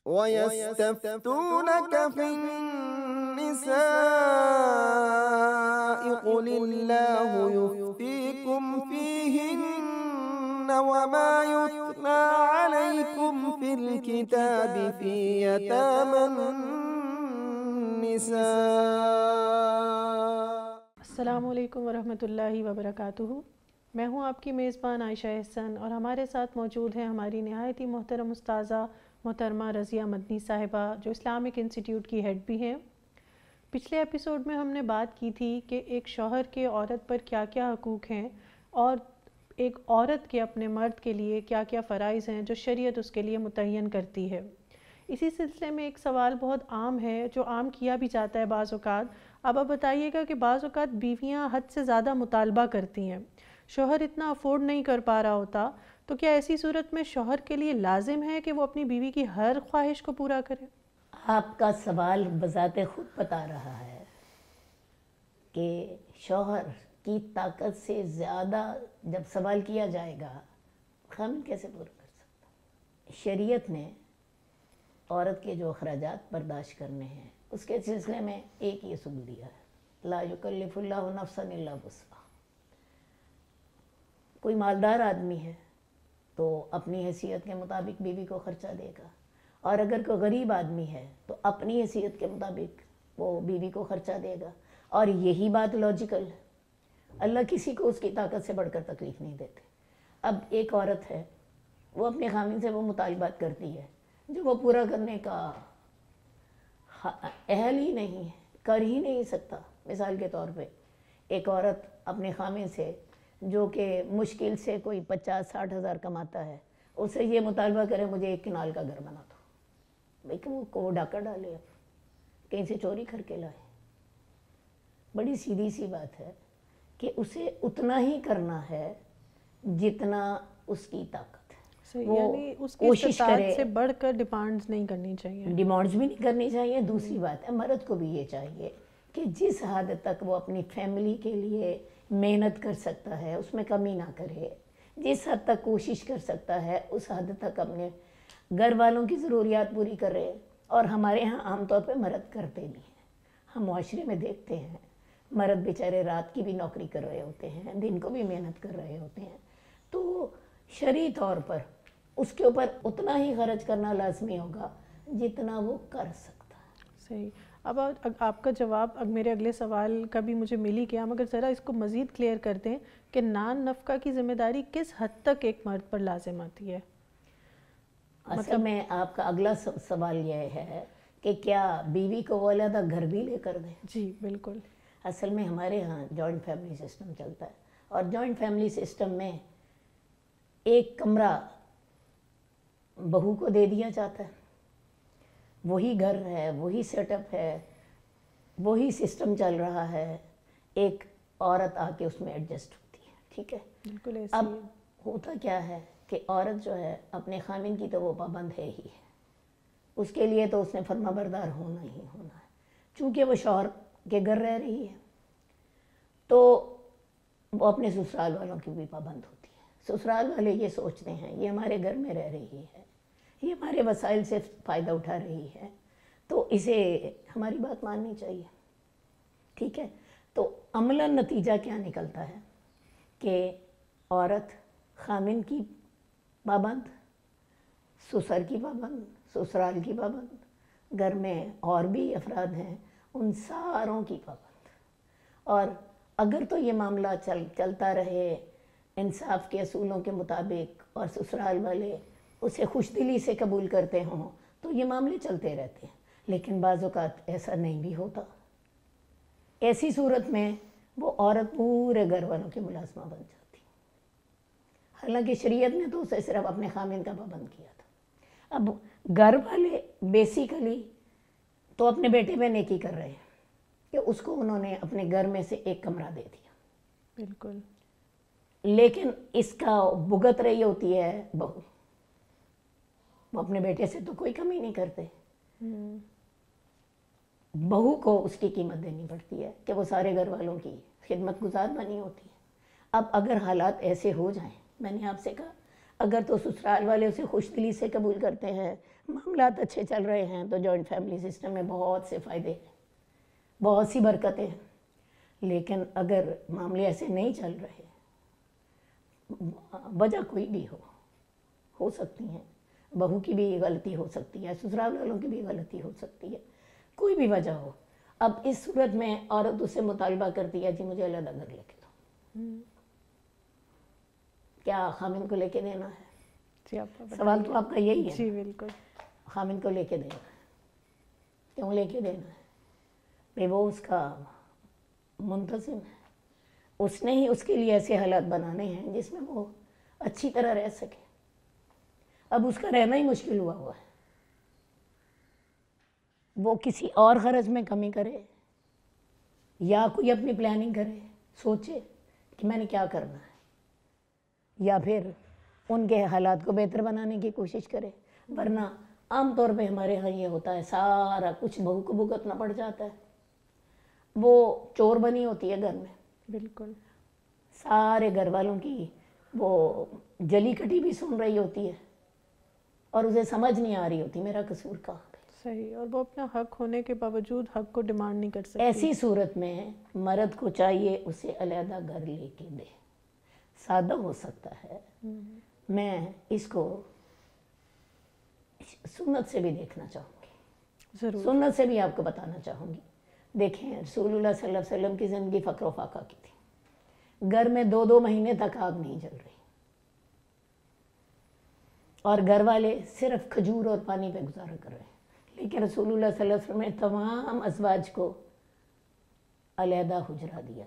وَيَسْتَفْتُونَكَ فِي النِّسَاءِ قُلِ اللَّهُ يُفْتِيكُمْ فِيهِنَّ وَمَا يُتْلَى عَلَيْكُمْ فِي الْكِتَابِ فِي يَتَامَى النِّسَاءِ۔ السلام علیکم ورحمۃ اللہ وبرکاتہ۔ میں ہوں آپ کی میزبان عائشہ احسن، اور ہمارے ساتھ موجود ہیں ہماری نہایت ہی محترم استاذہ محترمہ رضیہ مدنی صاحبہ، جو اسلامک انسٹیٹیوٹ کی ہیڈ بھی ہیں۔ پچھلے ایپیسوڈ میں ہم نے بات کی تھی کہ ایک شوہر کے عورت پر کیا کیا حقوق ہیں، اور ایک عورت کے اپنے مرد کے لیے کیا کیا فرائض ہیں جو شریعت اس کے لیے متعین کرتی ہے۔ اسی سلسلے میں ایک سوال بہت عام ہے، جو عام کیا بھی جاتا ہے بعض اوقات۔ اب آپ بتائیے گا کہ بعض اوقات بیویاں حد سے زیادہ مطالبہ کرتی ہیں، شوہر اتنا افورڈ نہیں کر پا رہا ہوتا، تو کیا ایسی صورت میں شوہر کے لیے لازم ہے کہ وہ اپنی بیوی کی ہر خواہش کو پورا کرے؟ آپ کا سوال بذات خود بتا رہا ہے کہ شوہر کی طاقت سے زیادہ جب سوال کیا جائے گا، خامن کیسے پورا کر سکتا؟ شریعت نے عورت کے جو اخراجات برداشت کرنے ہیں اس کے سلسلے میں ایک یہ اصول دیا ہے، لا یکلف اللہ نفسا الا وسعہا۔ کوئی مالدار آدمی ہے تو اپنی حیثیت کے مطابق بیوی کو خرچہ دے گا، اور اگر کوئی غریب آدمی ہے تو اپنی حیثیت کے مطابق وہ بیوی کو خرچہ دے گا، اور یہی بات لاجیکل ہے۔ اللہ کسی کو اس کی طاقت سے بڑھ کر تکلیف نہیں دیتے۔ اب ایک عورت ہے، وہ اپنے خامن سے وہ مطالبات کرتی ہے جو وہ پورا کرنے کا اہل ہی نہیں ہے، کر ہی نہیں سکتا۔ مثال کے طور پہ ایک عورت اپنے خامن سے جو کہ مشکل سے کوئی 50-60 ہزار کماتا ہے، اسے یہ مطالبہ کرے مجھے 1 کنال کا گھر بنا دو، بھائی کہ وہ ڈاکہ ڈالے، کہیں سے چوری کر کے لائے۔ بڑی سیدھی سی بات ہے کہ اسے اتنا ہی کرنا ہے جتنا اس کی طاقت ہے، یعنی اس کی استطاعت سے بڑھ کر ڈیمانڈز نہیں کرنی چاہیے، ڈیمانڈز بھی نہیں کرنی چاہیے۔ دوسری بات ہے، مرد کو بھی یہ چاہیے کہ جس حد تک وہ اپنی فیملی کے لیے محنت کر سکتا ہے اس میں کمی نہ کرے، جس حد تک کوشش کر سکتا ہے اس حد تک اپنے گھر والوں کی ضروریات پوری کرے۔ اور ہمارے ہاں عام طور پہ مرد کرتے بھی ہیں، ہم معاشرے میں دیکھتے ہیں مرد بیچارے رات کی بھی نوکری کر رہے ہوتے ہیں، دن کو بھی محنت کر رہے ہوتے ہیں، تو شرعی طور پر اس کے اوپر اتنا ہی خرچ کرنا لازمی ہوگا جتنا وہ کر سکتا ہے۔ صحیح۔ اب آپ کا جواب اب میرے اگلے سوال کا بھی مجھے مل ہی گیا، مگر ذرا اس کو مزید کلیئر کر دیں کہ نان نفقہ کی ذمہ داری کس حد تک ایک مرد پر لازم آتی ہے؟ اصل میں آپ کا اگلا سوال یہ ہے کہ کیا بیوی کو وہ علیحدہ گھر بھی لے کر دیں؟ جی بالکل۔ اصل میں ہمارے ہاں جوائنٹ فیملی سسٹم چلتا ہے، اور جوائنٹ فیملی سسٹم میں ایک کمرہ بہو کو دے دیا جاتا ہے، وہی گھر ہے، وہی سیٹ اپ ہے، وہی سسٹم چل رہا ہے، ایک عورت آ کے اس میں ایڈجسٹ ہوتی ہے، ٹھیک ہے۔ بالکل ایسے اب ہوتا کیا ہے کہ عورت جو ہے اپنے خامن کی تو وہ پابند ہے ہی ہے، اس کے لیے تو اس نے فرما بردار ہونا ہی ہونا ہے، چونکہ وہ شوہر کے گھر رہ رہی ہے تو وہ اپنے سسرال والوں کی بھی پابند ہوتی ہے۔ سسرال والے یہ سوچتے ہیں یہ ہمارے گھر میں رہ رہی ہے، یہ ہمارے وسائل سے فائدہ اٹھا رہی ہے، تو اسے ہماری بات ماننی چاہیے، ٹھیک ہے۔ تو عملاً نتیجہ کیا نکلتا ہے کہ عورت خامن کی پابند، سسر کی پابند، سسرال کی پابند، گھر میں اور بھی افراد ہیں ان ساروں کی پابند۔ اور اگر تو یہ معاملہ چلتا رہے انصاف کے اصولوں کے مطابق اور سسرال والے اسے خوش دلی سے قبول کرتے ہوں تو یہ معاملے چلتے رہتے ہیں، لیکن بعض اوقات ایسا نہیں بھی ہوتا۔ ایسی صورت میں وہ عورت پورے گھر والوں کی ملازمہ بن جاتی، حالانکہ شریعت نے تو اسے صرف اپنے خامن کا پابند کیا تھا۔ اب گھر والے بیسیکلی تو اپنے بیٹے میں نیکی کر رہے ہیں کہ اس کو انہوں نے اپنے گھر میں سے ایک کمرہ دے دیا، بالکل، لیکن اس کا بھگت رہی ہوتی ہے بہو۔ وہ اپنے بیٹے سے تو کوئی کمی نہیں کرتے، بہو کو اس کی قیمت دینی پڑتی ہے کہ وہ سارے گھر والوں کی خدمت گزار بنی ہوتی ہے۔ اب اگر حالات ایسے ہو جائیں، میں نے آپ سے کہا اگر تو سسرال والے اسے خوش دلی سے قبول کرتے ہیں، معاملات اچھے چل رہے ہیں تو جوائنٹ فیملی سسٹم میں بہت سے فائدے ہیں، بہت سی برکتیں ہیں. لیکن اگر معاملے ایسے نہیں چل رہے، وجہ کوئی بھی ہو سکتی ہیں، بہو کی بھی غلطی ہو سکتی ہے، سسرال والوں کی بھی غلطی ہو سکتی ہے، کوئی بھی وجہ ہو، اب اس صورت میں عورت اس سے مطالبہ کرتی ہے جی مجھے علیحدہ گھر لے کے دو. کیا خامن کو لے کے دینا ہے؟ جی آپ سوال تو آپ کا یہی ہے. جی بالکل. خامن کو لے کے دینا ہے. کیوں لے کے دینا ہے؟ بھئی وہ اس کا منتظم ہے، اس نے ہی اس کے لیے ایسے حالات بنانے ہیں جس میں وہ اچھی طرح رہ سکے. اب اس کا رہنا ہی مشکل ہوا ہے. وہ کسی اور غرض میں کمی کرے یا کوئی اپنی پلاننگ کرے، سوچے کہ میں نے کیا کرنا ہے، یا پھر ان کے حالات کو بہتر بنانے کی کوشش کرے. ورنہ عام طور پہ ہمارے ہاں یہ ہوتا ہے سارا کچھ بہو کو بھگتنا پڑ جاتا ہے. وہ چور بنی ہوتی ہے گھر میں، بالکل سارے گھر والوں کی وہ جلی کٹی بھی سن رہی ہوتی ہے اور اسے سمجھ نہیں آ رہی ہوتی میرا قصور کہاں پہ. صحیح. اور وہ اپنا حق ہونے کے باوجود حق کو ڈیمانڈ نہیں کر سکتی. ایسی صورت میں مرد کو چاہیے اسے علیحدہ گھر لے کے دے. سادہ ہو سکتا ہے. میں اس کو سنت سے بھی دیکھنا چاہوں گی، ضرور. سنت سے بھی آپ کو بتانا چاہوں گی. دیکھیں رسول اللہ صلی اللہ علیہ وسلم کی زندگی فقر و فاقہ کی تھی. گھر میں 2 مہینے تک آگ نہیں جل رہی اور گھر والے صرف کھجور اور پانی پہ گزارا کر رہے ہیں. لیکن رسول اللہ صلی اللہ علیہ وسلم نے تمام ازواج کو علیحدہ حجرہ دیا.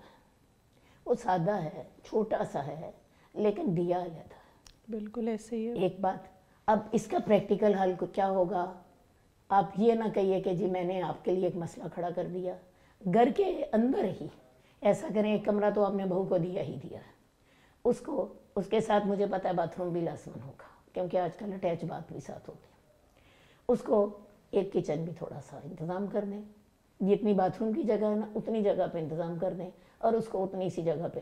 وہ سادہ ہے، چھوٹا سا ہے، لیکن دیا علیحدہ ہے. بالکل ایسے ہی ہے. ایک بات، اب اس کا پریکٹیکل حل کیا ہوگا؟ آپ یہ نہ کہیے کہ جی میں نے آپ کے لیے ایک مسئلہ کھڑا کر دیا. گھر کے اندر ہی ایسا کریں، ایک کمرہ تو آپ نے بہو کو دیا ہی دیا ہے، اس کے ساتھ مجھے پتہ ہے باتھ روم بھی لازمن ہوگا کیونکہ آج کل اٹیچ باتھ بھی ساتھ ہوتے ہیں. اس کو ایک کچن بھی تھوڑا سا انتظام کر دیں، جتنی باتھ روم کی جگہ ہے نا اتنی جگہ پہ انتظام کر دیں اور اس کو اتنی سی جگہ پہ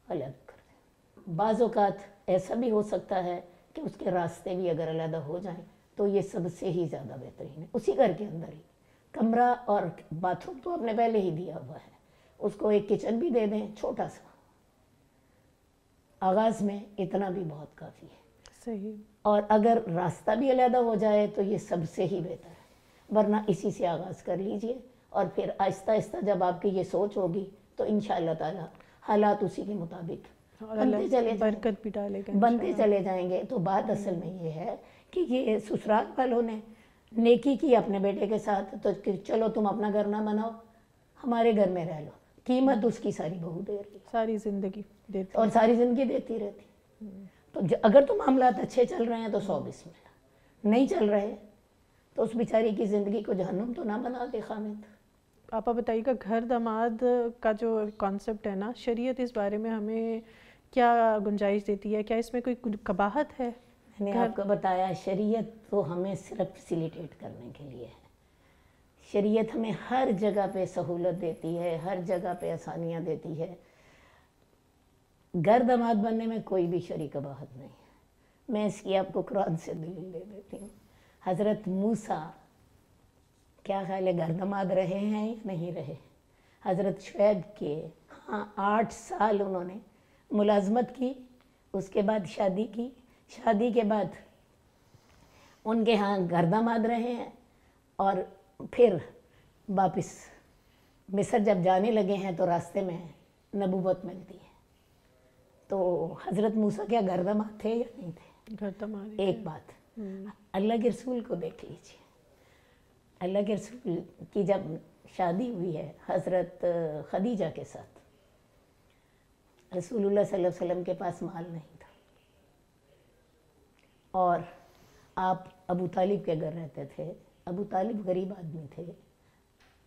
علیحدہ کر دیں. بعض اوقات ایسا بھی ہو سکتا ہے کہ اس کے راستے بھی اگر علیحدہ ہو جائیں تو یہ سب سے ہی زیادہ بہترین ہے. اسی گھر کے اندر ہی کمرہ اور باتھ روم تو آپ نے پہلے ہی دیا ہوا ہے، اس کو ایک کچن بھی دے دیں چھوٹا سا. آغاز میں اتنا بھی بہت کافی ہے. صحیح. اور اگر راستہ بھی علیحدہ ہو جائے تو یہ سب سے ہی بہتر ہے. ورنہ اسی سے آغاز کر لیجئے اور پھر آہستہ آہستہ جب آپ کی یہ سوچ ہوگی تو انشاءاللہ تعالی حالات اسی کے مطابق بنتے چلے برکت بھی ڈالے گا، بنتے چلے جائیں گے. تو بات اصل میں یہ ہے کہ یہ سسرال والوں نے نیکی کی اپنے بیٹے کے ساتھ، تو چلو تم اپنا گھر نہ بناؤ، ہمارے گھر میں رہ لو. قیمت اس کی ساری بہو دے رہی، ساری زندگی دیتی اور ساری زندگی دیتی رہتی. تو اگر تو معاملات اچھے چل رہے ہیں تو 100 بسم اللہ، نہیں چل رہے تو اس بیچاری کی زندگی کو جہنم تو نہ بنا دے خامد. آپ بتائیے گا گھر داماد کا جو کانسیپٹ ہے نا، شریعت اس بارے میں ہمیں کیا گنجائش دیتی ہے؟ کیا اس میں کوئی قباحت ہے؟ میں نے آپ کو بتایا شریعت تو ہمیں صرف فیسیلیٹیٹ کرنے کے لیے ہے. شریعت ہمیں ہر جگہ پہ سہولت دیتی ہے، ہر جگہ پہ آسانیاں دیتی ہے. گھر داماد بننے میں کوئی بھی شرعی قباحت نہیں ہے. میں اس کی آپ کو قرآن سے دلیل دے دیتی ہوں. حضرت موسیٰ کیا خیال ہے گھر داماد رہے ہیں یا نہیں رہے؟ حضرت شعیب کے 8 سال انہوں نے ملازمت کی، اس کے بعد شادی کی، شادی کے بعد ان کے ہاں گھر داماد رہے ہیں، اور پھر واپس مصر جب جانے لگے ہیں تو راستے میں نبوت ملتی ہے. تو حضرت موسیٰ کیا گھر داماد تھے یا نہیں تھے؟ گھر داماد. ایک بات اللہ کے رسول کو دیکھ لیجیے. اللہ کے رسول کی جب شادی ہوئی ہے حضرت خدیجہ کے ساتھ، رسول اللہ صلی اللہ علیہ وسلم کے پاس مال نہیں تھا اور آپ ابو طالب کے گھر رہتے تھے. ابو طالب غریب آدمی تھے.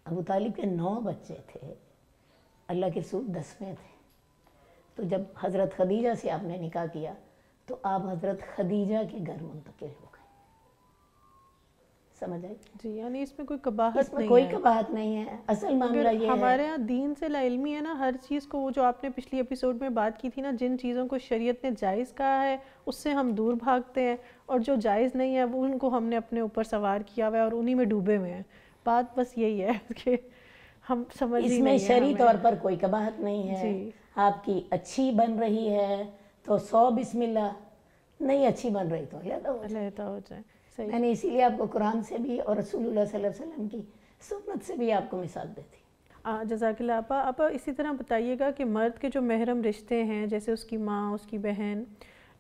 ابو طالب کے 9 بچے تھے، اللہ کے رسول 10ویں تھے. تو جب حضرت خدیجہ سے آپ نے نکاح کیا تو آپ حضرت خدیجہ کے گھر منتقل ہو گئے. سمجھ آئی؟ جی، یعنی اس میں کوئی قباحت اس میں نہیں کوئی ہے. قباحت نہیں ہے. اصل معاملہ یہ ہے ہمارے یہاں دین سے لا علمی ہے نا، ہر چیز کو، وہ جو آپ نے پچھلی ایپیسوڈ میں بات کی تھی نا، جن چیزوں کو شریعت نے جائز کہا ہے اس سے ہم دور بھاگتے ہیں، اور جو جائز نہیں ہے وہ ان کو ہم نے اپنے اوپر سوار کیا ہوا ہے اور انہی میں ڈوبے ہوئے ہیں. بات بس یہی ہے کہ ہم سمجھ اس ہی میں نہیں ہے شرعی ہمیں. طور پر کوئی قباحت نہیں ہے. جی. آپ کی اچھی بن رہی ہے تو 100 بسم اللہ، نہیں اچھی بن رہی تو علیحدہ ہو جائے. علیحدہ ہو جائے. صحیح. میں نے اسی لیے آپ کو قرآن سے بھی اور رسول اللہ صلی اللہ علیہ وسلم کی سنت سے بھی آپ کو مثال دیتی. جزاک اللہ. آپا اسی طرح بتائیے گا کہ مرد کے جو محرم رشتے ہیں، جیسے اس کی ماں، اس کی بہن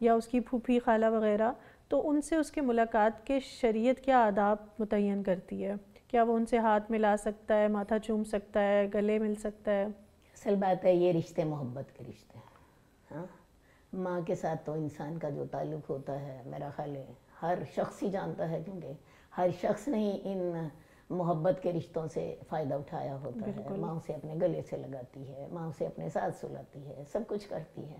یا اس کی پھوپھی خالہ وغیرہ، تو ان سے اس کے ملاقات کے شریعت کیا آداب متعین کرتی ہے؟ کیا وہ ان سے ہاتھ ملا سکتا ہے، ماتھا چوم سکتا ہے، گلے مل سکتا ہے؟ اصل بات ہے یہ رشتے محبت کے رشتے ہیں. ہاں، ماں کے ساتھ تو انسان کا جو تعلق ہوتا ہے میرا خیال ہے ہر شخص ہی جانتا ہے، کیونکہ ہر شخص نے ان محبت کے رشتوں سے فائدہ اٹھایا ہوتا ہے. ماں اسے اپنے گلے سے لگاتی ہے، ماں اسے اپنے ساتھ سلاتی ہے، سب کچھ کرتی ہے.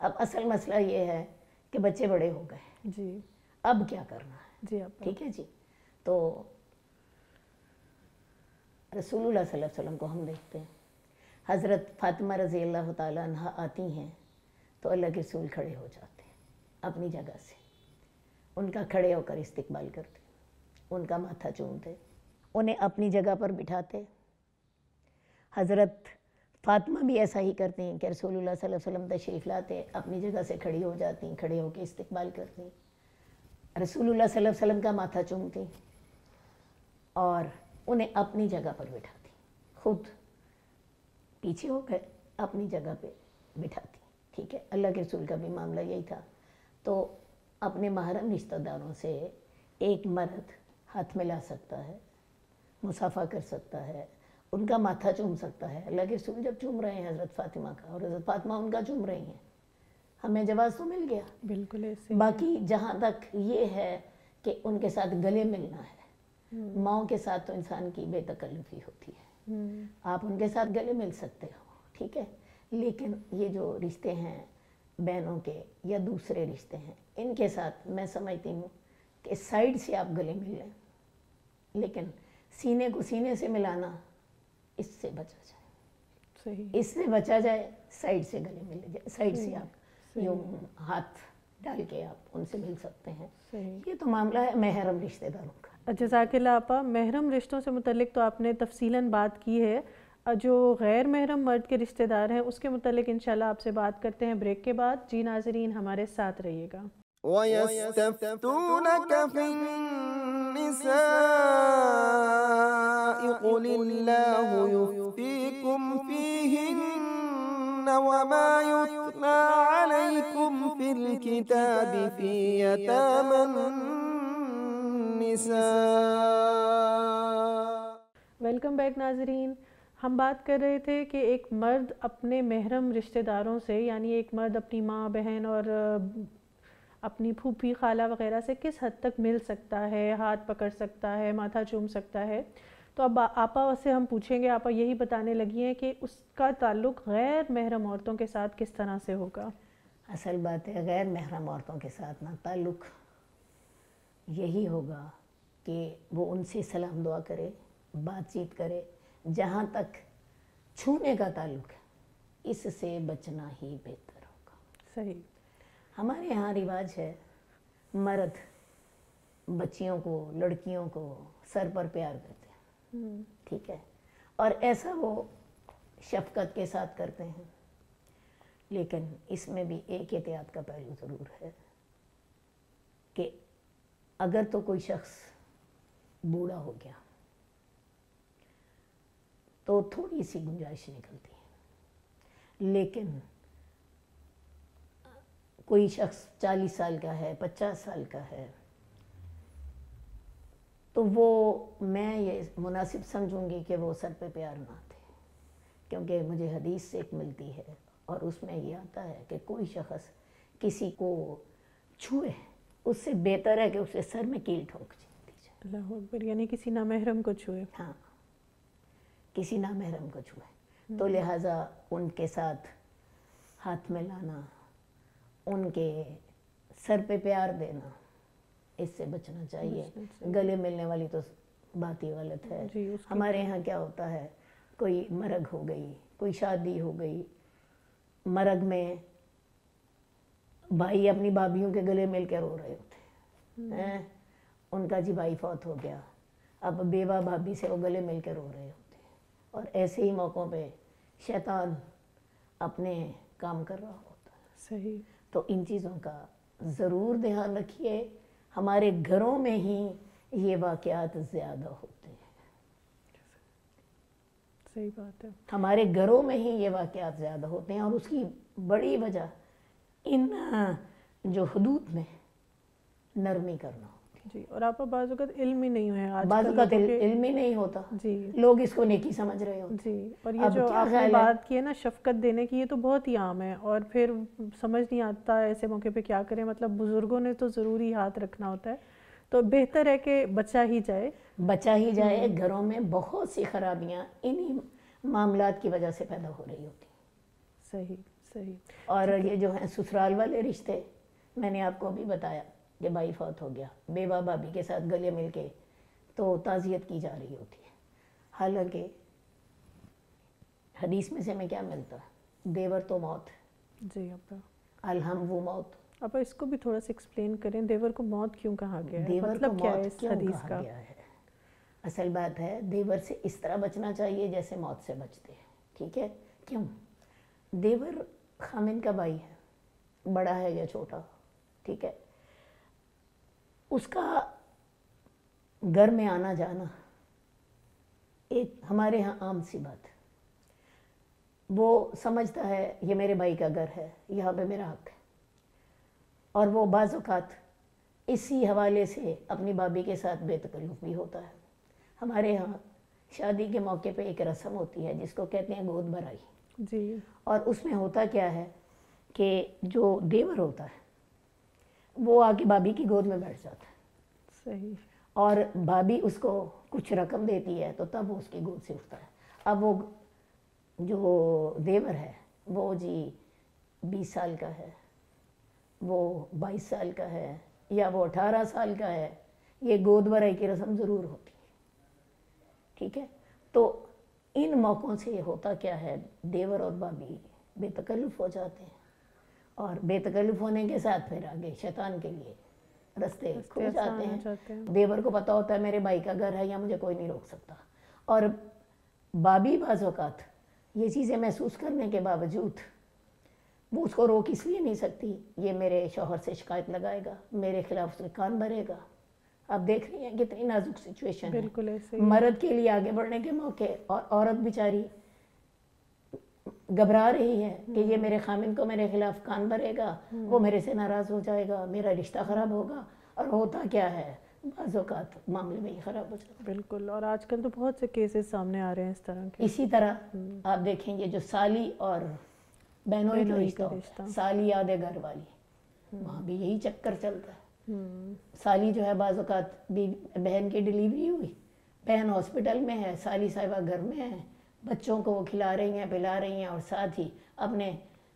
اب اصل مسئلہ یہ ہے کہ بچے بڑے ہو گئے، جی. اب کیا کرنا ہے؟ جی آپا. ٹھیک ہے جی. تو رسول اللہ صلی اللہ علیہ وسلم کو ہم دیکھتے ہیں، حضرت فاطمہ رضی اللہ تعالیٰ عنہ آتی ہیں تو اللہ کے رسول کھڑے ہو جاتے ہیں اپنی جگہ سے، ان کا کھڑے ہو کر استقبال کرتے، ان کا ماتھا چومتے، انہیں اپنی جگہ پر بٹھاتے. حضرت فاطمہ بھی ایسا ہی کرتی ہیں کہ رسول اللہ صلی اللہ علیہ وسلم تشریف لاتے، اپنی جگہ سے کھڑی ہو جاتی ہیں، کھڑے ہو کے استقبال کرتی، رسول اللہ صلی اللہ علیہ وسلم کا ماتھا چومتی اور انہیں اپنی جگہ پر بٹھاتی، خود پیچھے ہو گئے اپنی جگہ پہ بٹھاتی. ٹھیک ہے، اللہ کے رسول کا بھی معاملہ یہی تھا. تو اپنے محرم رشتہ داروں سے ایک مرد ہاتھ ملا سکتا ہے، مصافحہ کر سکتا ہے، ان کا ماتھا چوم سکتا ہے. اللہ کے رسول جب چوم رہے ہیں حضرت فاطمہ کا، اور حضرت فاطمہ ان کا چوم رہی ہیں، ہمیں جواز تو مل گیا. بالکل ایسے. باقی جہاں تک یہ ہے کہ ان کے ساتھ گلے ملنا ہے، ماؤں کے ساتھ تو انسان کی بے تکلفی ہوتی ہے، آپ ان کے ساتھ گلے مل سکتے ہو، ٹھیک ہے. لیکن یہ جو رشتے ہیں بہنوں کے یا دوسرے رشتے ہیں، ان کے ساتھ میں سمجھتی ہوں کہ سائیڈ سے آپ گلے مل لیں، لیکن سینے کو سینے سے ملانا، اس سے بچا جائے. صحیح. اس سے بچا جائے، سائیڈ سے گلے مل جائے، سائیڈ سے آپ یوں ہاتھ ڈال کے آپ ان سے مل سکتے ہیں. یہ تو معاملہ ہے محرم رشتہ داروں کا. جزاک اللہ آپا. محرم رشتوں سے متعلق تو آپ نے تفصیلاً بات کی ہے. جو غیر محرم مرد کے رشتہ دار ہیں اس کے متعلق انشاءاللہ آپ سے بات کرتے ہیں بریک کے بعد. جی ناظرین ہمارے ساتھ رہیے گا. وَيَسْتَفْتُونَكَ فِي النِّسَاءِ قُلِ اللَّهُ يُفْتِيكُمْ فِيهِنَّ وَمَا يُتْلَى عَلَيْكُمْ فِي الْكِتَابِ فِي يَتَامَى النِّسَاءِ. ویلکم بیک ناظرین. ہم بات کر رہے تھے کہ ایک مرد اپنے محرم رشتہ داروں سے، یعنی ایک مرد اپنی ماں، بہن اور اپنی پھوپھی خالہ وغیرہ سے کس حد تک مل سکتا ہے، ہاتھ پکڑ سکتا ہے، ماتھا چوم سکتا ہے. تو اب آپا سے ہم پوچھیں گے، آپا یہی بتانے لگی ہیں کہ اس کا تعلق غیر محرم عورتوں کے ساتھ کس طرح سے ہوگا؟ اصل بات ہے غیر محرم عورتوں کے ساتھ نا تعلق یہی ہوگا کہ وہ ان سے سلام دعا کرے، بات چیت کرے. جہاں تک چھونے کا تعلق ہے اس سے بچنا ہی بہتر ہوگا. صحیح. ہمارے یہاں رواج ہے مرد بچیوں کو، لڑکیوں کو سر پر پیار کرتے ہیں، ٹھیک ہے، اور ایسا وہ شفقت کے ساتھ کرتے ہیں. لیکن اس میں بھی ایک احتیاط کا پہلو ضرور ہے کہ اگر تو کوئی شخص بوڑھا ہو گیا تو تھوڑی سی گنجائش نکلتی ہے. لیکن کوئی شخص 40 سال کا ہے، 50 سال کا ہے، تو وہ میں یہ مناسب سمجھوں گی کہ وہ سر پہ پیار نہ آتے، کیونکہ مجھے حدیث سے ایک ملتی ہے اور اس میں یہ آتا ہے کہ کوئی شخص کسی کو چھوئے اس سے بہتر ہے کہ اسے سر میں کیل ٹھونک دی جائے. اللہ اکبر. یعنی کسی نامحرم کو چھوئے. ہاں، کسی نامحرم کو چھوئے. تو لہٰذا ان کے ساتھ ہاتھ ملانا، ان کے سر پہ پیار دینا، اس سے بچنا چاہیے. گلے ملنے والی تو بات ہی غلط ہے. ہمارے یہاں کیا ہوتا ہے, کوئی مرگ ہو گئی, کوئی شادی ہو گئی, مرگ میں بھائی اپنی بھابھیوں کے گلے مل کے رو رہے ہوتے ہیں. ان کا جی بھائی فوت ہو گیا, اب بیوہ بھابھی سے وہ گلے مل کے رو رہے ہوتے ہیں. اور ایسے ہی موقعوں پہ شیطان اپنے کام کر رہا ہوتا ہے. صحیح. تو ان چیزوں کا ضرور دھیان رکھیے. ہمارے گھروں میں ہی یہ واقعات زیادہ ہوتے ہیں. صحیح بات ہے. ہمارے گھروں میں ہی یہ واقعات زیادہ ہوتے ہیں, اور اس کی بڑی وجہ ان جو حدود میں نرمی کرنا ہوتی ہے. جی, اور آپ کو بعض اوقات علم ہی نہیں ہے, بعض اوقات علم ہی نہیں ہوتا. جی, لوگ اس کو نیکی سمجھ رہے ہوتے. جی, اور یہ جو آپ نے بات کی ہے نا شفقت دینے کی, یہ تو بہت ہی عام ہے, اور پھر سمجھ نہیں آتا ایسے موقع پہ کیا کریں. مطلب بزرگوں نے تو ضروری ہاتھ رکھنا ہوتا ہے, تو بہتر ہے کہ بچا ہی جائے. بچا ہی جائے. گھروں میں بہت سی خرابیاں انہی معاملات کی وجہ سے پیدا ہو رہی ہوتی. صحیح صحیح. اور یہ جو ہیں سسرال والے رشتے, میں نے آپ کو ابھی بتایا کہ بھائی فوت ہو گیا, بیوہ بھابھی کے ساتھ گلے مل کے تو تعزیت کی جا رہی ہوتی ہے. حالانکہ حدیث میں سے ہمیں کیا ملتا ہے, دیور تو موت. جی ابا, الہم وہ موت. اب اس کو بھی تھوڑا سا ایکسپلین کریں, دیور کو موت کیوں کہا گیا ہے, دیور مطلب کو کیا ہے موت اس کیوں حدیث کہا کا؟ گیا ہے؟ اصل بات ہے دیور سے اس طرح بچنا چاہیے جیسے موت سے بچتے ہیں. ٹھیک ہے؟ کیوں؟ دیور خامن کا بھائی ہے, بڑا ہے یا چھوٹا, ٹھیک ہے, اس کا گھر میں آنا جانا ایک ہمارے ہاں عام سی بات ہے. وہ سمجھتا ہے یہ میرے بھائی کا گھر ہے, یہاں پہ میرا حق ہے, اور وہ بعض اوقات اسی حوالے سے اپنی بھابھی کے ساتھ بے تکلف بھی ہوتا ہے. ہمارے ہاں شادی کے موقع پہ ایک رسم ہوتی ہے جس کو کہتے ہیں گود بھرائی. جی. اور اس میں ہوتا کیا ہے کہ جو دیور ہوتا ہے وہ آ کے بھابھی کی گود میں بیٹھ جاتا ہے. صحیح. اور بھابھی اس کو کچھ رقم دیتی ہے تو تب وہ اس کی گود سے اٹھتا ہے. اب وہ جو دیور ہے وہ جی 20 سال کا ہے, وہ 22 سال کا ہے, یا وہ 18 سال کا ہے, یہ گود بھرائی کی رسم ضرور ہوتی ہے. ٹھیک ہے؟ تو ان موقعوں سے یہ ہوتا کیا ہے, دیور اور بھابھی بے تکلف ہو جاتے ہیں, اور بے تکلف ہونے کے ساتھ پھر آگے شیطان کے لیے رستے کھل جاتے ہیں. دیور کو پتہ ہوتا ہے میرے بھائی کا گھر ہے, یا مجھے کوئی نہیں روک سکتا. اور بھابھی بعض اوقات یہ چیزیں محسوس کرنے کے باوجود وہ اس کو روک اس لیے نہیں سکتی, یہ میرے شوہر سے شکایت لگائے گا, میرے خلاف اس کے کان بھرے گا. آپ دیکھ رہی ہیں کتنی نازک سچویشن ہے. بالکل ایسے مرد کے لیے آگے بڑھنے کے موقع, اور عورت بیچاری گھبرا رہی ہے کہ یہ میرے خامن کو میرے خلاف کان بھرے گا, وہ میرے سے ناراض ہو جائے گا, میرا رشتہ خراب ہوگا. اور ہوتا کیا ہے, بعض اوقات معاملے میں ہی خراب ہو جاتا ہے. بالکل, اور آج کل تو بہت سے کیسز سامنے آ رہے ہیں اس طرح کے. اسی طرح آپ دیکھیں گے جو سالی اور بہنوئی کا رشتہ ہوتا ہے, سالی آدھے گھر والی, وہاں بھی یہی چکر چلتا ہے. سالی جو ہے بعض اوقات بہن کی ڈیلیوری ہوئی, بہن ہاسپٹل میں ہے, سالی صاحبہ گھر میں ہے, بچوں کو وہ کھلا رہی ہیں پلا رہی ہیں, اور ساتھ ہی اپنے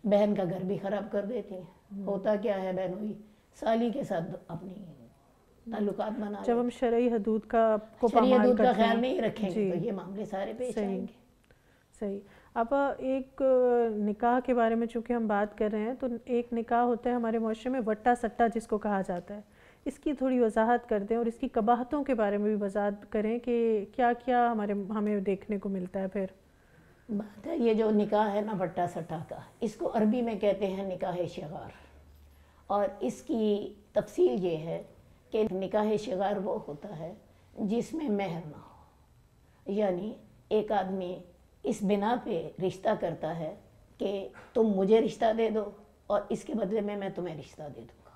بہن کا گھر بھی خراب کر دیتی ہیں. ہوتا کیا ہے, بہنوئی سالی کے ساتھ اپنی تعلقات بنا جب ہم شرعی حدود کا شرعی حدود کا خیال نہیں رکھیں گے تو یہ معاملے سارے پیش آئیں گے. صحیح. اب ایک نکاح کے بارے میں چونکہ ہم بات کر رہے ہیں, تو ایک نکاح ہوتا ہے ہمارے معاشرے میں وٹا سٹا جس کو کہا جاتا ہے, اس کی تھوڑی وضاحت کر دیں, اور اس کی قباحتوں کے بارے میں بھی وضاحت کریں کہ کیا کیا ہمیں دیکھنے کو ملتا ہے. پھر بات ہے یہ جو نکاح ہے نا وٹا سٹا کا, اس کو عربی میں کہتے ہیں نکاح شغار. اور اس کی تفصیل یہ ہے کہ نکاح شغار وہ ہوتا ہے جس میں مہر نہ ہو, یعنی ایک آدمی اس بنا پہ رشتہ کرتا ہے کہ تم مجھے رشتہ دے دو اور اس کے بدلے میں تمہیں رشتہ دے دوں گا,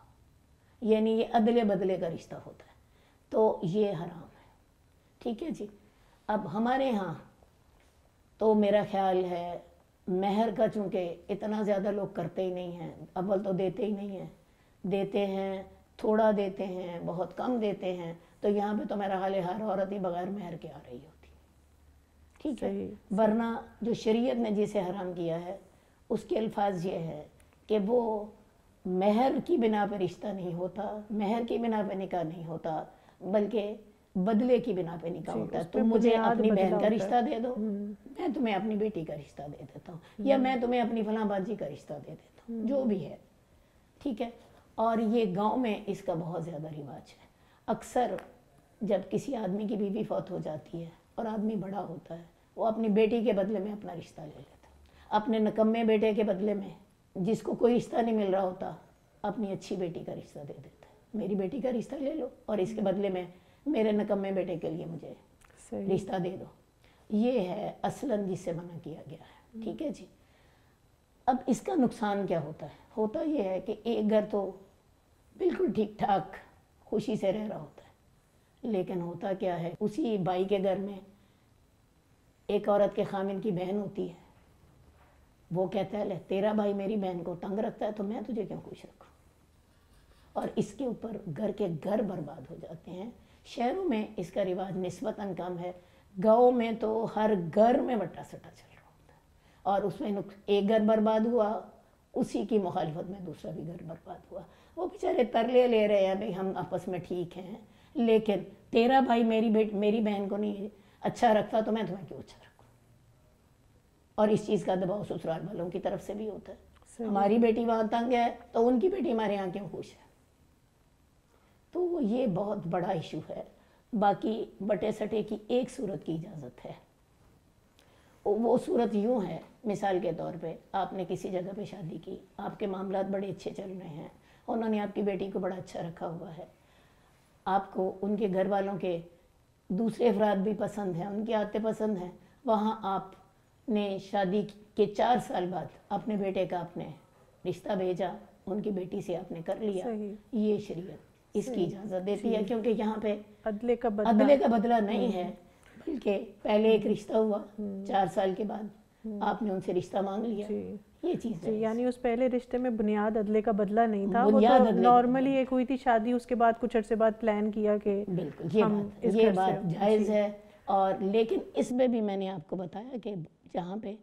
یعنی یہ عدلے بدلے کا رشتہ ہوتا ہے. تو یہ حرام ہے. ٹھیک ہے جی. اب ہمارے ہاں تو میرا خیال ہے مہر کا چونکہ اتنا زیادہ لوگ کرتے ہی نہیں ہیں, اول تو دیتے ہی نہیں ہیں, دیتے ہیں تھوڑا دیتے ہیں, بہت کم دیتے ہیں. تو یہاں پہ تو میرا حال ہر عورت ہی بغیر مہر کے آ رہی ہوتی. ٹھیک ہے. ورنہ جو شریعت نے جسے حرام کیا ہے اس کے الفاظ یہ ہے کہ وہ مہر کی بنا پہ رشتہ نہیں ہوتا، مہر کی بنا پہ نکاح نہیں ہوتا، بلکہ بدلے کی بنا پہ نکاح ہوتا ہے. تم مجھے اپنی بہن کا رشتہ دے دو، میں تمہیں اپنی بیٹی کا رشتہ دے دیتا ہوں، یا میں تمہیں اپنی فلاں باجی کا رشتہ دے دیتا ہوں، جو بھی ہے. ٹھیک ہے. اور یہ گاؤں میں اس کا بہت زیادہ رواج ہے. اکثر جب کسی آدمی کی بیوی فوت ہو جاتی ہے اور آدمی بڑا ہوتا ہے، وہ اپنی بیٹی کے بدلے میں اپنا رشتہ لے لیتا ہے. اپنے نکمے بیٹے کے بدلے میں، جس کو کوئی رشتہ نہیں مل رہا ہوتا، اپنی اچھی بیٹی کا رشتہ دے دیتا ہے. میری بیٹی کا رشتہ لے لو اور اس کے بدلے میں میرے نکمے بیٹے کے لیے مجھے رشتہ دے دو. یہ ہے اصلاً جس سے منع کیا گیا ہے. ٹھیک ہے جی. اب اس کا نقصان کیا ہوتا ہے؟ ہوتا یہ ہے کہ ایک گھر تو بالکل ٹھیک ٹھاک خوشی سے رہ رہا ہوتا ہے، لیکن ہوتا کیا ہے، اسی بھائی کے گھر میں ایک عورت کے خامن کی بہن ہوتی ہے. وہ کہتا ہے لے تیرا بھائی میری بہن کو تنگ رکھتا ہے تو میں تجھے کیوں خوش رکھوں. اور اس کے اوپر گھر کے گھر برباد ہو جاتے ہیں. شہروں میں اس کا رواج نسبتاً کم ہے. گاؤں میں تو ہر گھر میں وٹا سٹا چل رہا ہوتا ہے، اور اس میں ایک گھر برباد ہوا، اسی کی مخالفت میں دوسرا بھی گھر برباد ہوا. وہ بیچارے ترلے لے رہے ہیں بھئی ہم آپس میں ٹھیک ہیں، لیکن تیرا بھائی میری بہن کو نہیں اچھا رکھتا تو میں تمہیں کیوں اچھا رکھوں. اور اس چیز کا دباؤ سسرال والوں کی طرف سے بھی ہوتا ہے. ہماری بیٹی وہاں تنگ ہے تو ان کی بیٹی ہمارے یہاں کیوں خوش ہے. تو یہ بہت بڑا ایشو ہے. باقی بٹے سٹے کی ایک صورت کی اجازت ہے. وہ صورت یوں ہے، مثال کے طور پہ آپ نے کسی جگہ پہ شادی کی، آپ کے معاملات بڑے اچھے چل رہے ہیں، انہوں نے آپ کی بیٹی کو بڑا اچھا رکھا ہوا ہے، آپ کو ان کے گھر والوں کے دوسرے افراد بھی پسند ہیں، ان کی عادتیں پسند ہیں. وہاں آپ نے شادی کے 4 سال بعد اپنے بیٹے کا آپ نے رشتہ بھیجا، ان کی بیٹی سے آپ نے کر لیا. یہ شریعت اس کی اجازت دیتی ہے، کیونکہ یہاں پہ عدلے کا بدلہ نہیں ہے، بلکہ پہلے ایک رشتہ ہوا، 4 سال کے بعد آپ نے ان سے رشتہ مانگ لیا. یہ چیز ہے. یعنی اس پہلے رشتے میں بنیاد عدلے کا بدلہ نہیں تھا، وہ تو نارملی ایک ہوئی تھی شادی، اس کے بعد کچھ عرصے بعد پلان کیا کہ بالکل یہ بات جائز ہے. اور لیکن اس میں بھی میں نے آپ کو بتایا کہ جہاں پہ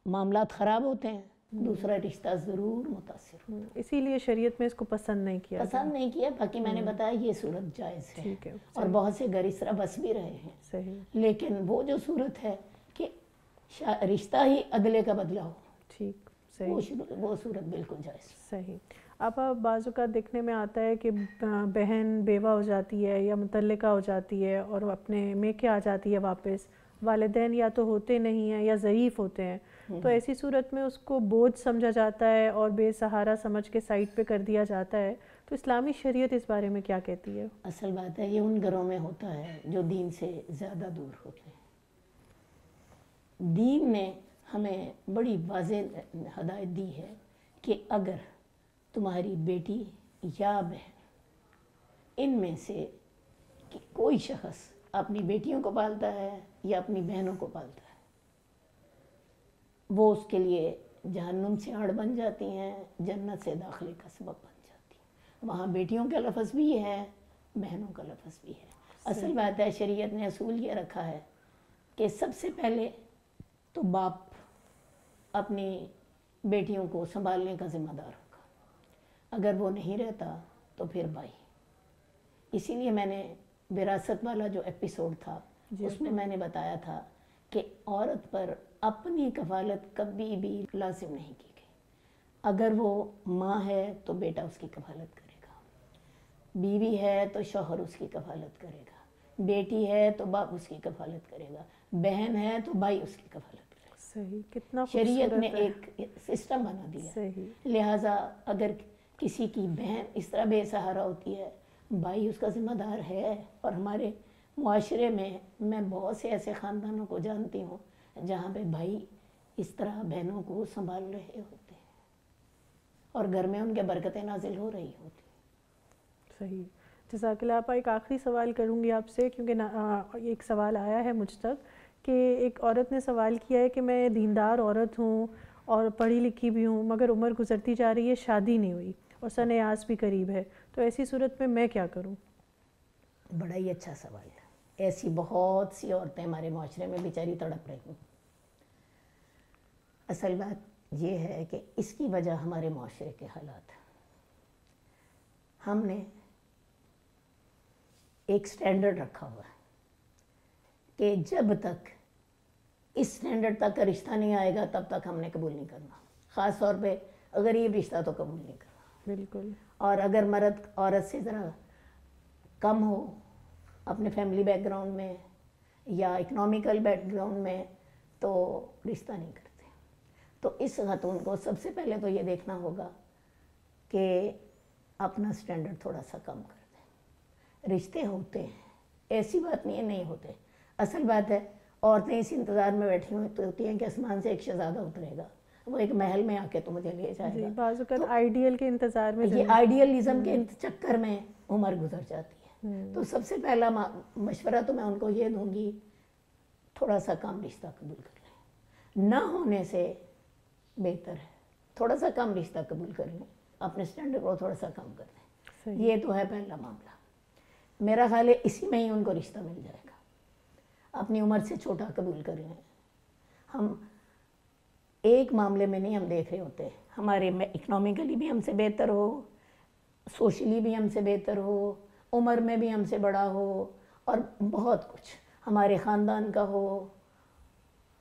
معاملات خراب ہوتے ہیں دوسرا رشتہ ضرور متاثر ہوتا ہے. اسی لیے شریعت میں اس کو پسند نہیں کیا. باقی میں نے بتایا یہ صورت جائز ہے، اور بہت سے گھر اس طرح بس بھی رہے ہیں. لیکن وہ جو صورت ہے کہ رشتہ ہی عدلے کا بدلہ ہو، ٹھیک، وہ صورت بالکل جائز. صحیح. اب بعض اوقات دیکھنے میں آتا ہے کہ بہن بیوہ ہو جاتی ہے یا مطلقہ ہو جاتی ہے اور اپنے میکے آ جاتی ہے واپس، والدین یا تو ہوتے نہیں ہیں یا ضعیف ہوتے ہیں، تو ایسی صورت میں اس کو بوجھ سمجھا جاتا ہے اور بے سہارا سمجھ کے سائڈ پہ کر دیا جاتا ہے. تو اسلامی شریعت اس بارے میں کیا کہتی ہے؟ اصل بات ہے یہ ان گھروں میں ہوتا ہے جو دین سے زیادہ دور ہوتے ہیں. دین نے ہمیں بڑی واضح ہدایت دی ہے کہ اگر تمہاری بیٹی یا بہن ان میں سے کوئی شخص اپنی بیٹیوں کو پالتا ہے یا اپنی بہنوں کو پالتا ہے، وہ اس کے لیے جہنم سے آڑ بن جاتی ہیں، جنت سے داخلے کا سبب بن جاتی ہیں. وہاں بیٹیوں کا لفظ بھی ہے، بہنوں کا لفظ بھی ہے. اصل بات ہے شریعت نے اصول یہ رکھا ہے کہ سب سے پہلے تو باپ اپنی بیٹیوں کو سنبھالنے کا ذمہ دار ہوگا، اگر وہ نہیں رہتا تو پھر بھائی. اسی لیے میں نے وراثت والا جو ایپیسوڈ تھا اس میں میں نے بتایا تھا کہ عورت پر اپنی کفالت کبھی بھی لازم نہیں کی گئی. اگر وہ ماں ہے تو بیٹا اس کی کفالت کرے گا، بیوی ہے تو شوہر اس کی کفالت کرے گا، بیٹی ہے تو باپ اس کی کفالت کرے گا، بہن ہے تو بھائی اس کی کفالت کرے گا. صحیح. کتنا شریعت نے ایک سسٹم بنا دیا. صحیح. لہٰذا اگر کسی کی بہن اس طرح بے سہارا ہوتی ہے، بھائی اس کا ذمہ دار ہے. اور ہمارے معاشرے میں بہت سے ایسے خاندانوں کو جانتی ہوں جہاں پہ بھائی اس طرح بہنوں کو سنبھال رہے ہوتے ہیں اور گھر میں ان کے برکتیں نازل ہو رہی ہوتی ہیں. صحیح. جزاک اللہ. آپ ایک آخری سوال کروں گی آپ سے، کیونکہ ایک سوال آیا ہے مجھ تک کہ ایک عورت نے سوال کیا ہے کہ میں دیندار عورت ہوں اور پڑھی لکھی بھی ہوں، مگر عمر گزرتی جا رہی ہے، شادی نہیں ہوئی اور سن ایاس بھی قریب ہے، تو ایسی صورت میں کیا کروں؟ بڑا ہی اچھا سوال ہے. ایسی بہت سی عورتیں ہمارے معاشرے میں بیچاری تڑپ رہی ہیں. اصل بات یہ ہے کہ اس کی وجہ ہمارے معاشرے کے حالات ہیں۔ ہم نے ایک سٹینڈرڈ رکھا ہوا ہے کہ جب تک اس سٹینڈرڈ تک کا رشتہ نہیں آئے گا تب تک ہم نے قبول نہیں کرنا، خاص طور پہ غریب رشتہ تو قبول نہیں کرنا۔ بالکل۔ اور اگر مرد عورت سے ذرا کم ہو اپنے فیملی بیک گراؤنڈ میں یا اکنامیکل بیک گراؤنڈ میں تو رشتہ نہیں کرتے۔ تو اس خاتون کو سب سے پہلے تو یہ دیکھنا ہوگا کہ اپنا سٹینڈرڈ تھوڑا سا کم کر دیں۔ رشتے ہوتے ہیں، ایسی بات نہیں ہے نہیں ہوتے۔ اصل بات ہے عورتیں اس انتظار میں بیٹھی ہوتی ہیں کہ آسمان سے ایک شہزادہ اترے گا، وہ ایک محل میں آ کے تو مجھے لے جائے گا۔ بعض اوقات آئیڈیل کے انتظار میں یہ آئیڈیلزم کے چکر میں عمر گزر جاتی ہے۔ تو سب سے پہلا مشورہ تو میں ان کو یہ دوں گی، تھوڑا سا کم رشتہ قبول کر لیں۔ نہ ہونے سے بہتر ہے تھوڑا سا کم رشتہ قبول کر لیں، اپنے سٹینڈرڈ کو تھوڑا سا کم کر دیں۔ یہ تو ہے پہلا معاملہ۔ میرا خیال ہے اسی میں ہی ان کو رشتہ مل جائے گا۔ اپنی عمر سے چھوٹا قبول کر لیں۔ ہم ایک معاملے میں نہیں ہم دیکھ رہے ہوتے، ہمارے اکنامیکلی بھی ہم سے بہتر ہو، سوشلی بھی ہم سے بہتر ہو، عمر میں بھی ہم سے بڑا ہو، اور بہت کچھ ہمارے خاندان کا ہو،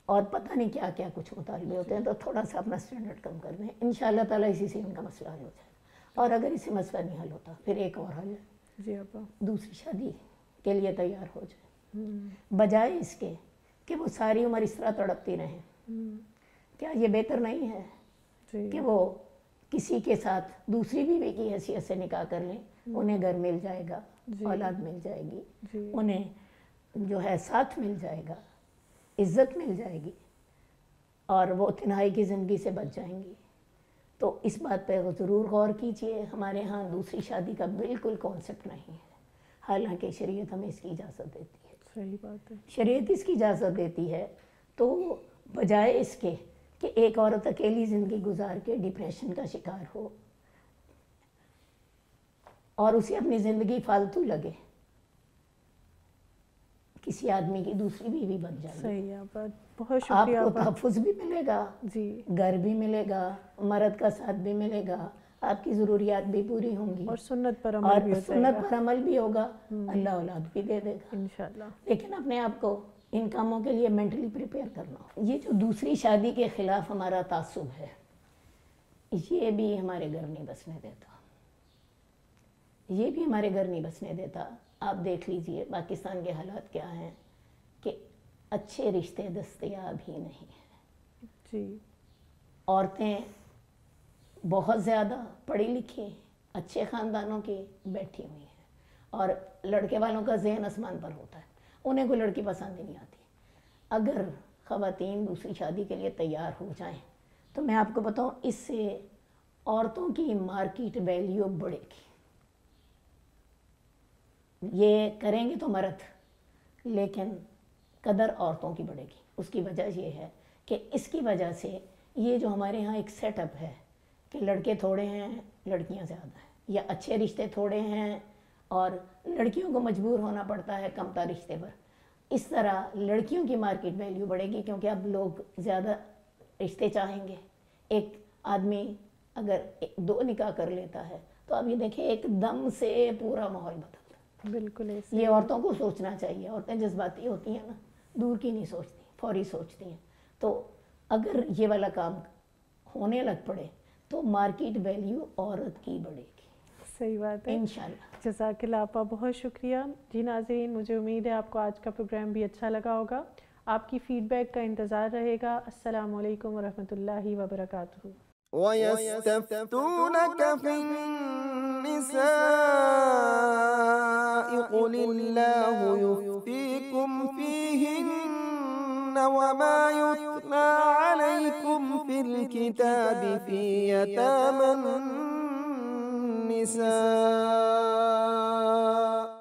اور پتہ نہیں کیا کیا کچھ مطالبے ہوتے ہیں۔ تو تھوڑا سا اپنا سٹینڈرڈ کم کر دیں، انشاءاللہ تعالیٰ اسی سے ان کا مسئلہ حل ہو جائے گا۔ اور اگر اس سے مسئلہ نہیں حل ہوتا پھر ایک اور حل ہے، جی ابا، دوسری شادی کے لیے تیار ہو جائے، بجائے اس کے کہ وہ ساری عمر اس طرح تڑپتی رہیں۔ کیا یہ بہتر نہیں ہے کہ وہ کسی کے ساتھ دوسری بیوی کی حیثیت سے نکاح کر لیں؟ انہیں گھر مل جائے گا، اولاد مل جائے گی، انہیں جو ہے ساتھ مل جائے گا، عزت مل جائے گی، اور وہ تنہائی کی زندگی سے بچ جائیں گی۔ تو اس بات پہ ضرور غور کیجئے۔ ہمارے ہاں دوسری شادی کا بالکل کانسیپٹ نہیں ہے، حالانکہ شریعت ہمیں اس کی اجازت دیتی ہے۔ صحیح بات ہے، شریعت اس کی اجازت دیتی ہے، تو بجائے اس کے کہ ایک عورت اکیلی زندگی گزار کے ڈپریشن کا شکار ہو اور اسے اپنی زندگی فالتو لگے، کسی آدمی کی دوسری بیوی بن جائے۔ صحیح ہے، بہت آپ شکریہ کو ابا۔ تحفظ بھی ملے گا، جی، گھر بھی ملے گا، مرد کا ساتھ بھی ملے گا، آپ کی ضروریات بھی پوری ہوں گی، اور سنت پر عمل بھی ہو جائے گا، سنت پر عمل بھی ہوگا، اللہ اولاد بھی دے دے گا انشاءاللہ۔ لیکن اپنے آپ کو ان کاموں کے لیے مینٹلی پریپیئر کرنا۔ یہ جو دوسری شادی کے خلاف ہمارا تعصب ہے، یہ بھی ہمارے گھر نہیں بسنے دیتا، یہ بھی ہمارے گھر نہیں بسنے دیتا۔ آپ دیکھ لیجئے پاکستان کے حالات کیا ہیں کہ اچھے رشتے دستیاب ہی نہیں ہیں۔ جی، عورتیں بہت زیادہ پڑھی لکھی اچھے خاندانوں کی بیٹھی ہوئی ہیں، اور لڑکے والوں کا ذہن آسمان پر ہوتا ہے، انہیں کوئی لڑکی پسند ہی نہیں آتی۔ اگر خواتین دوسری شادی کے لیے تیار ہو جائیں تو میں آپ کو بتاؤں، اس سے عورتوں کی مارکیٹ ویلیو بڑھے گی۔ یہ کریں گے تو مرد، لیکن قدر عورتوں کی بڑھے گی۔ اس کی وجہ یہ ہے کہ اس کی وجہ سے یہ جو ہمارے ہاں ایک سیٹ اپ ہے کہ لڑکے تھوڑے ہیں لڑکیاں زیادہ ہیں، یا اچھے رشتے تھوڑے ہیں اور لڑکیوں کو مجبور ہونا پڑتا ہے کم تر رشتے پر، اس طرح لڑکیوں کی مارکیٹ ویلیو بڑھے گی، کیونکہ اب لوگ زیادہ رشتے چاہیں گے۔ ایک آدمی اگر 2 نکاح کر لیتا ہے تو اب یہ دیکھیں ایک دم سے پورا ماحول بدلتا ہے۔ بالکل ایسے یہ عورتوں کو سوچنا چاہیے، عورتیں جذباتی ہوتی ہیں نا، دور کی نہیں سوچتی، فوری سوچتی ہیں۔ تو اگر یہ والا کام ہونے لگ پڑے تو مارکیٹ ویلیو عورت کی بڑھے گی، صحیح بات ہے، انشاءاللہ۔ جزاک اللہ آپا، بہت شکریہ۔ جی ناظرین، مجھے امید ہے آپ کو آج کا پروگرام بھی اچھا لگا ہوگا۔ آپ کی فیڈ بیک کا انتظار رہے گا۔ السلام علیکم ورحمۃ اللہ وبرکاتہ۔ وَيَسْتَفْتُونَكَ فِي النِّسَاءِ قُلِ اللَّهُ يُفْتِيكُمْ فِيهِنَّ وَمَا يُتْلَى عَلَيْكُمْ فِي الْكِتَابِ فِي يَتَامَى النِّسَاءِ